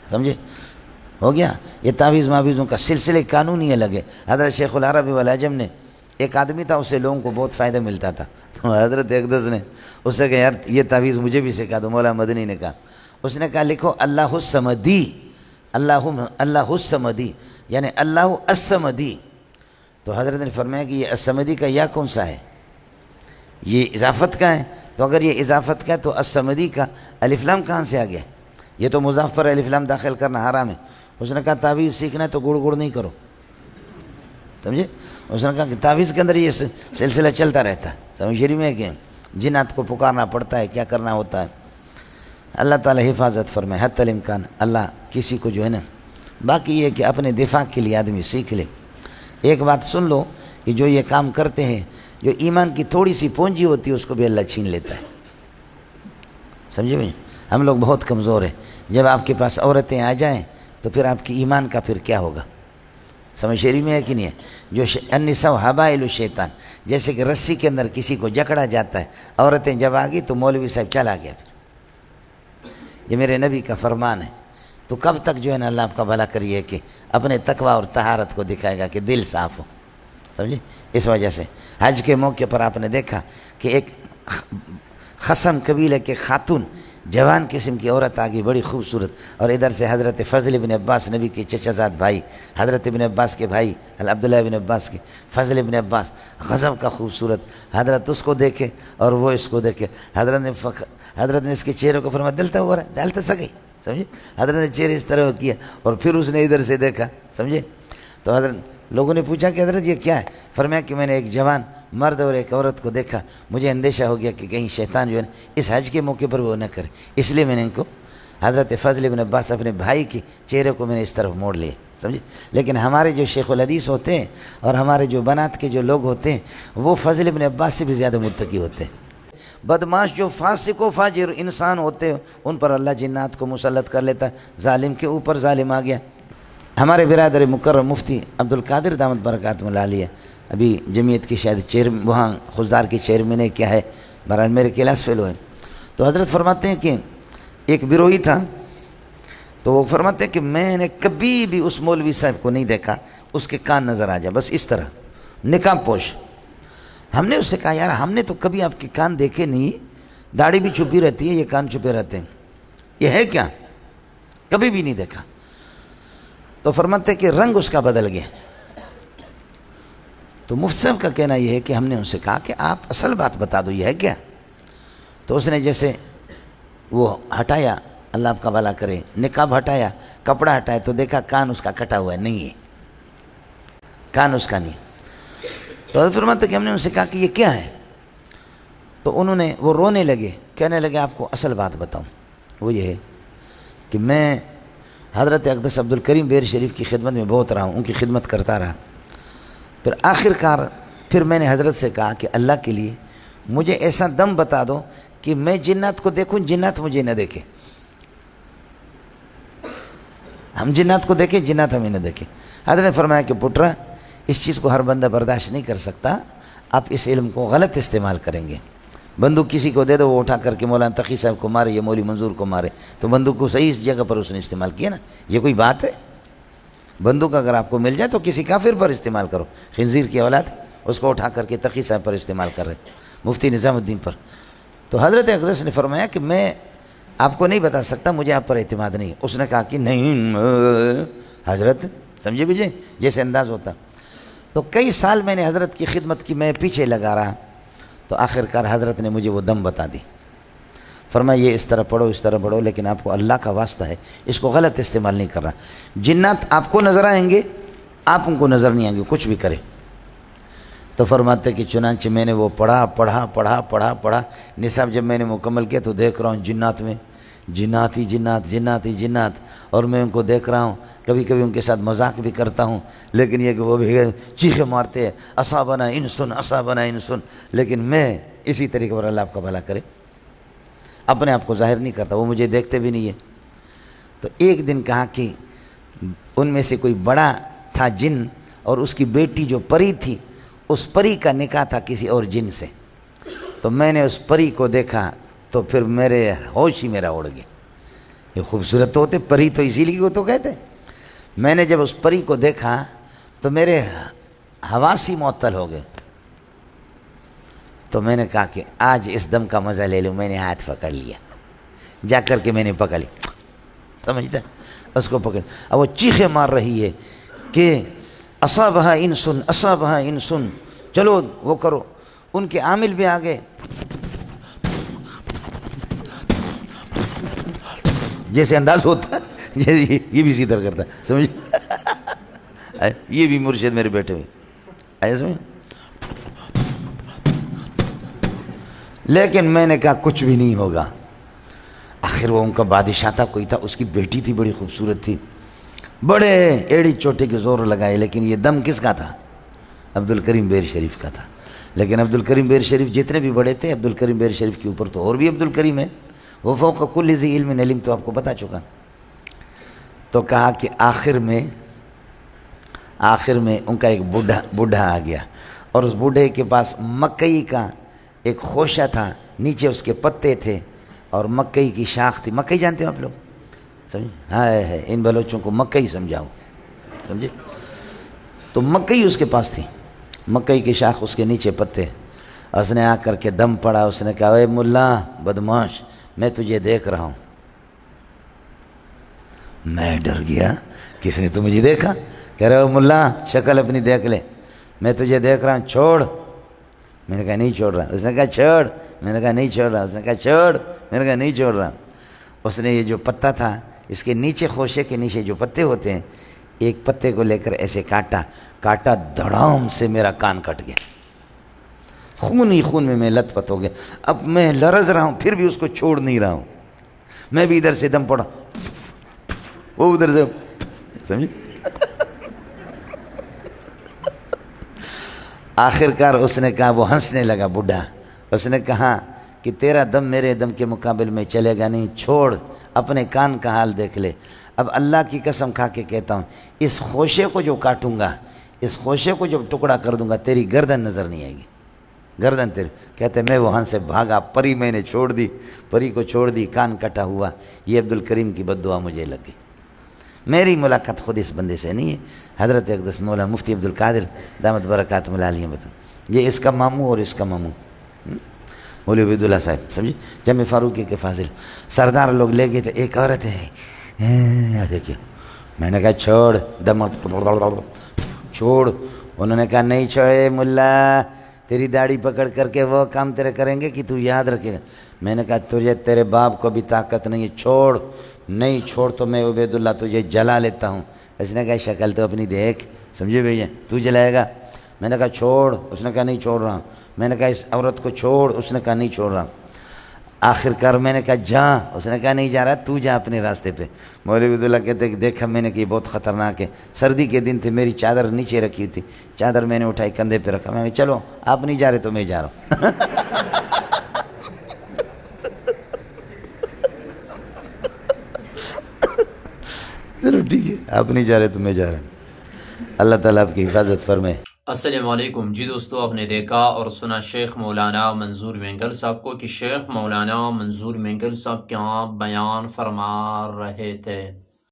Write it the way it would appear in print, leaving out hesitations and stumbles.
سمجھے؟ ہو گیا. یہ تعویذ معویذوں کا سلسلے قانونی الگ ہے. حضرت شیخ العرب والعجم نے ایک آدمی تھا، اسے لوگوں کو بہت فائدہ ملتا تھا. تو حضرت اقدس نے اس سے کہا یار یہ تعویذ مجھے بھی سکھا دو. مولا مدنی نے کہا، اس نے کہا لکھو اللہ الصمدی، اللہ الصمدی یعنی اللہ الصمدی. تو حضرت نے فرمایا کہ یہ الصمدی کا یا کون سا ہے؟ یہ اضافت کا ہے. تو اگر یہ اضافت کا ہے تو الصمدی کا الف لام کہاں سے آ گیا؟ یہ تو مضاف پر الف لام داخل کرنا حرام ہے. اس نے کہا تعویذ سیکھنا ہے تو گڑ گڑ نہیں کرو. سمجھے؟ اس نے کہا کہ تعویذ کے اندر یہ سلسلہ چلتا رہتا ہے. سمجھ رہی میں کہ جنات کو پکارنا پڑتا ہے، کیا کرنا ہوتا ہے. اللہ تعالی حفاظت فرمائے حتی الامکان. اللہ کسی کو جو ہے نا، باقی یہ کہ اپنے دفاع کے لیے آدمی سیکھ لے. ایک بات سن لو کہ جو یہ کام کرتے ہیں، جو ایمان کی تھوڑی سی پونجی ہوتی ہے اس کو بھی اللہ چھین لیتا ہے. سمجھے بھائی؟ ہم لوگ بہت کمزور ہیں. جب آپ کے پاس عورتیں آ جائیں تو پھر آپ کی ایمان کا پھر کیا ہوگا؟ سمجھ شریف میں ہے کہ نہیں ہے؟ جو النساء حبائل الشیطان، جیسے کہ رسی کے اندر کسی کو جکڑا جاتا ہے، عورتیں جب آ گئی تو مولوی صاحب چلا گیا. پھر یہ میرے نبی کا فرمان ہے. تو کب تک جو ہے نا اللہ آپ کا بھلا کریے کہ اپنے تقوی اور طہارت کو دکھائے گا کہ دل صاف ہو. سمجھے؟ اس وجہ سے حج کے موقع پر آپ نے دیکھا کہ ایک خصم قبیلے کے خاتون، جوان قسم کی عورت آگئی، بڑی خوبصورت. اور ادھر سے حضرت فضل بن عباس، نبی کے چچا زاد بھائی، حضرت ابن عباس کے بھائی، عبداللہ بن عباس کے، فضل بن عباس غضب کا خوبصورت. حضرت اس کو دیکھے اور وہ اس کو دیکھے. حضرت نے اس کے چہرے کو فرمایا دلتا ہو رہا ہے، ڈالتا سکے. سمجھے؟ حضرت نے چہرے اس طرح کیا اور پھر اس نے ادھر سے دیکھا. سمجھے؟ تو حضرت لوگوں نے پوچھا کہ حضرت یہ کیا ہے؟ فرمایا کہ میں نے ایک جوان مرد اور ایک عورت کو دیکھا، مجھے اندیشہ ہو گیا کہ کہیں شیطان جو ہے نا اس حج کے موقع پر وہ نہ کرے، اس لیے میں نے ان کو، حضرت فضل بن عباس اپنے بھائی کے چہرے کو میں نے اس طرف موڑ لیا. سمجھے؟ لیکن ہمارے جو شیخ الحدیث ہوتے ہیں اور ہمارے جو بنات کے جو لوگ ہوتے ہیں وہ فضل بن عباس سے بھی زیادہ متقی ہوتے ہیں. بدماش جو فاسق و فاجر انسان ہوتے ہیں ان پر اللہ جنات کو مسلط کر لیتا ہے. ظالم کے اوپر ظالم آ گیا. ہمارے برادر مکرم مفتی عبدالقادر دامت برکاتہ اللہ علیہ ابھی جمعیت کی شاید وہاں خضدار کی چیئرمین ہے کیا ہے، بہرحال میرے کلاس فیلو ہے. تو حضرت فرماتے ہیں کہ ایک بروئی تھا، تو وہ فرماتے ہیں کہ میں نے کبھی بھی اس مولوی صاحب کو نہیں دیکھا اس کے کان نظر آ جائے بس اس طرح نقاب پوش. ہم نے اس سے کہا یار ہم نے تو کبھی آپ کے کان دیکھے نہیں، داڑھی بھی چھپی رہتی ہے، یہ کان چھپے رہتے ہیں، یہ ہے کیا؟ کبھی بھی نہیں دیکھا. تو فرماتے کہ رنگ اس کا بدل گیا. تو مفتی صاحب کا کہنا یہ ہے کہ ہم نے ان سے کہا کہ آپ اصل بات بتا دو یہ ہے کیا؟ تو اس نے جیسے وہ ہٹایا، اللہ آپ کا بھلا کرے، نقاب ہٹایا، کپڑا ہٹایا تو دیکھا کان اس کا کٹا ہوا ہے، نہیں ہے، کان اس کا نہیں. تو حضرت فرماتے کہ ہم نے ان سے کہا کہ یہ کیا ہے؟ تو انہوں نے وہ رونے لگے، کہنے لگے آپ کو اصل بات بتاؤں، وہ یہ ہے کہ میں حضرت اقدس عبدالکریم بیر شریف کی خدمت میں بہت رہا ہوں، ان کی خدمت کرتا رہا. پھر آخر کار پھر میں نے حضرت سے کہا کہ اللہ کے لیے مجھے ایسا دم بتا دو کہ میں جنات کو دیکھوں، جنات مجھے نہ دیکھے. ہم جنات کو دیکھیں، جنات ہمیں نہ دیکھیں. حضرت نے فرمایا کہ پٹرا اس چیز کو ہر بندہ برداشت نہیں کر سکتا، آپ اس علم کو غلط استعمال کریں گے. بندوق کسی کو دے دو، وہ اٹھا کر کے مولانا تقی صاحب کو مارے یا مولوی منظور کو مارے، تو بندوق کو صحیح اس جگہ پر اس نے استعمال کیا نا. یہ کوئی بات ہے؟ بندوق اگر آپ کو مل جائے تو کسی کافر پر استعمال کرو. خنزیر کی اولاد اس کو اٹھا کر کے تقی صاحب پر استعمال کر رہے، مفتی نظام الدین پر. تو حضرت اقدس نے فرمایا کہ میں آپ کو نہیں بتا سکتا، مجھے آپ پر اعتماد نہیں. اس نے کہا کہ نہیں حضرت، سمجھے بھیجے جیسے انداز ہوتا. تو کئی سال میں نے حضرت کی خدمت کی، میں پیچھے لگا رہا. تو آخر کار حضرت نے مجھے وہ دم بتا دی. فرمایا یہ اس طرح پڑھو، اس طرح پڑھو، لیکن آپ کو اللہ کا واسطہ ہے اس کو غلط استعمال نہیں کرنا. جنات آپ کو نظر آئیں گے، آپ ان کو نظر نہیں آئیں گے کچھ بھی کرے. تو فرماتے کہ چنانچہ میں نے وہ پڑھا نصاب جب میں نے مکمل کیا تو دیکھ رہا ہوں جنات میں جنات ہی جنات، اور میں ان کو دیکھ رہا ہوں. کبھی کبھی ان کے ساتھ مذاق بھی کرتا ہوں، لیکن یہ کہ وہ بھی چیخے مارتے ہیں اصابنا انسن، لیکن میں اسی طریقے پر اللہ آپ کا بھلا کرے اپنے آپ کو ظاہر نہیں کرتا، وہ مجھے دیکھتے بھی نہیں ہے. تو ایک دن کہا کہ ان میں سے کوئی بڑا تھا جن، اور اس کی بیٹی جو پری تھی، اس پری کا نکاح تھا کسی اور جن سے. تو میں نے اس پری کو دیکھا تو پھر میرے ہوش ہی میرا اڑ گیا. یہ خوبصورت تو ہوتے، پری تو اسی لیے وہ تو کہتے. میں نے جب اس پری کو دیکھا تو میرے حواس ہی معطل ہو گئے. تو میں نے کہا کہ آج اس دم کا مزہ لے لوں. میں نے ہاتھ پکڑ لیا، جا کر کے میں نے پکڑ لی، سمجھتا اس کو پکڑ. اب وہ چیخیں مار رہی ہے کہ اصابہا انسن اصابہا انسن، چلو وہ کرو. ان کے عامل بھی آ گئے، جیسے انداز ہوتا ہے یہ بھی اسی طرح کرتا ہے، سمجھ. یہ بھی مرشد میرے بیٹھے ہوئے ایسے سمجھ. لیکن میں نے کہا کچھ بھی نہیں ہوگا. آخر وہ ان کا بادشاہ تھا، کوئی تھا، اس کی بیٹی تھی، بڑی خوبصورت تھی، بڑے ایڑی چوٹے کے زور لگائے. لیکن یہ دم کس کا تھا؟ عبد الکریم بیر شریف کا تھا. لیکن عبد الکریم بیر شریف جتنے بھی بڑے تھے، عبد الکریم بیر شریف کے اوپر تو اور بھی عبد الکریم ہے، وہ فوق کل ذی علم علم، تو آپ کو بتا چکا. تو کہا کہ آخر میں ان کا ایک بوڑھا آ گیا، اور اس بوڑھے کے پاس مکئی کا ایک خوشہ تھا، نیچے اس کے پتے تھے اور مکئی کی شاخ تھی. مکئی جانتے ہو آپ لوگ؟ سمجھے؟ ہے ان بلوچوں کو مکئی سمجھاؤ، سمجھے؟ تو مکئی اس کے پاس تھی، مکئی کی شاخ، اس کے نیچے پتے. اس نے آ کر کے دم پڑا. اس نے کہا اے ملا بدماش، میں تجھے دیکھ رہا ہوں. میں ڈر گیا، کس نے تو مجھے دیکھا؟ کہہ رہے ہو ملا شکل اپنی دیکھ لے، میں تجھے دیکھ رہا ہوں، چھوڑ. میں نے کہا نہیں چھوڑ رہا. اس نے کہا چھوڑ. میں نے کہا نہیں چھوڑ رہا. اس نے کہا چھوڑ. میں نے کہا نہیں چھوڑ رہا. اس نے یہ جو پتا تھا، اس کے نیچے، خوشے کے نیچے جو پتے ہوتے ہیں، ایک پتے کو لے کر ایسے کاٹا، دھڑام سے میرا کان کٹ گیا. خون ہی خون میں لت پت ہو گیا. اب میں لرز رہا ہوں، پھر بھی اس کو چھوڑ نہیں رہا ہوں. میں بھی ادھر سے دم پڑا، وہ ادھر سے، سمجھے؟ آخر کار اس نے کہا، وہ ہنسنے لگا بڈھا. اس نے کہا کہ تیرا دم میرے دم کے مقابل میں چلے گا نہیں، چھوڑ، اپنے کان کا حال دیکھ لے. اب اللہ کی قسم کھا کے کہتا ہوں، اس خوشے کو جو کاٹوں گا، اس خوشے کو جب ٹکڑا کر دوں گا، تیری گردن نظر نہیں آئے گی، گردن تیری. کہتے میں وہاں سے بھاگا، پری میں نے چھوڑ دی، پری کو چھوڑ دی، کان کٹا ہوا. یہ عبد الکریم کی بد دعا مجھے لگ گئی. میری ملاقات خود اس بندے سے نہیں ہے. حضرت اقدس مولا مفتی عبد القادر دامت برکاتہم العالیہ بتا، یہ اس کا ماموں اور اس کا ماموں مولوی عبیداللہ صاحب، سمجھے؟ جامع فاروقی کے فاضل سردار لوگ لے گئے تھے. ایک عورت ہے، دیکھیے. میں نے کہا چھوڑ، دم چھوڑ. انہوں نے کہا نہیں چھوڑے ملا، تیری داڑھی پکڑ کر کے وہ کام تیرے کریں گے کہ تو یاد رکھے گا. میں نے کہا تجھے تیرے باپ کو بھی طاقت نہیں ہے، چھوڑ. نہیں چھوڑ تو میں عبیداللہ تجھے جلا لیتا ہوں. اس نے کہا شکل تو اپنی دیکھ، سمجھے بھیا، تو جلائے گا؟ میں نے کہا چھوڑ. اس نے کہا نہیں چھوڑ رہا. میں نے کہا اس عورت کو چھوڑ. اس نے کہا نہیں چھوڑ رہا. آخر کار میں نے کہا جا. اس نے کہا نہیں جا رہا، تو جا اپنے راستے پہ. مولوی عبیداللہ کہتے کہ دیکھا میں نے کہ یہ بہت خطرناک ہے. سردی کے دن تھے، میری چادر نیچے رکھی تھی، چادر میں نے اٹھائی کندھے پہ رکھا. میں چلو آپ نہیں جا رہے تو میں جا رہا ہوں. چلو ٹھیک ہے، آپ نہیں جا رہے تو میں جا رہا ہوں. اللہ تعالیٰ آپ کی حفاظت فرمائے. السلام علیکم. جی دوستو، آپ نے دیکھا اور سنا شیخ مولانا منظور مینگل صاحب کو کہ شیخ مولانا منظور مینگل صاحب کیا بیان فرما رہے تھے.